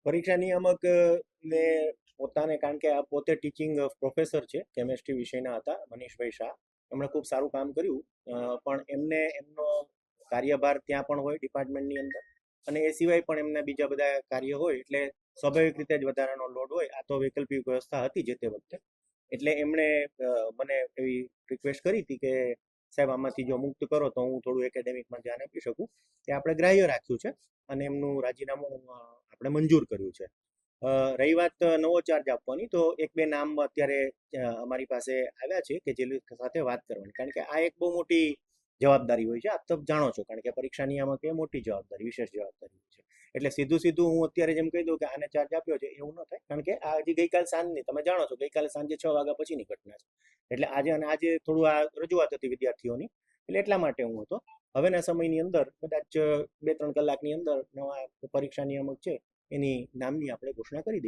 પરીક્ષા નિયામક ને પોતાને, કારણ કે આ પોતે ટીચિંગ પ્રોફેસર છે, કેમેસ્ટ્રી વિષયના હતા મનીષભાઈ શાહ. એમણે ખૂબ સારું કામ કર્યું, પણ એમને એમનો કાર્યભાર ત્યાં પણ હોય ડિપાર્ટમેન્ટની અંદર, અને એ સિવાય પણ એમને બીજા બધા કાર્ય હોય, એટલે સ્વાભાવિક રીતે જ વધારાનો લોડ હોય. આ તો વૈકલ્પિક વ્યવસ્થા હતી જે તે વખતે, એટલે એમણે મને એવી રિક્વેસ્ટ કરી હતી કે સાહેબ આમાંથી જો મુક્ત કરો તો હું થોડું એકેડેમિકમાં ધ્યાન આપી શકું. તે આપણે ગ્રાહ્ય રાખ્યું છે અને એમનું રાજીનામું આપણે મંજૂર કર્યું છે. રહી વાત નવો ચાર્જ આપવાની, તો એક બે નામ અત્યારે અમારી પાસે આવ્યા છે કે જે સાથે વાત કરવાની, કારણ કે આ એક બહુ મોટી જવાબદારી હોય છે. આપ તો જાણો છો, કારણ કે પરીક્ષા નિયામક એ મોટી જવાબદારી, વિશેષ જવાબદારી હોય છે. એટલે સીધું સીધું હું અત્યારે જેમ કહી દઉં કે આને ચાર્જ આપ્યો છે એવું ન થાય, કારણ કે આ હજી ગઈકાલ સાંજની, તમે જાણો છો, ગઈકાલે સાંજે 6 વાગ્યા પછીની ઘટના છે. એટલે આજે થોડું આ રજૂઆત હતી વિદ્યાર્થીઓની, એટલે એટલા માટે હું હતો. હવેના સમયની અંદર કદાચ 2-3 કલાકની અંદર નવા પરીક્ષા નિયામક છે એની નામની આપણે ઘોષણા કરી દઈએ.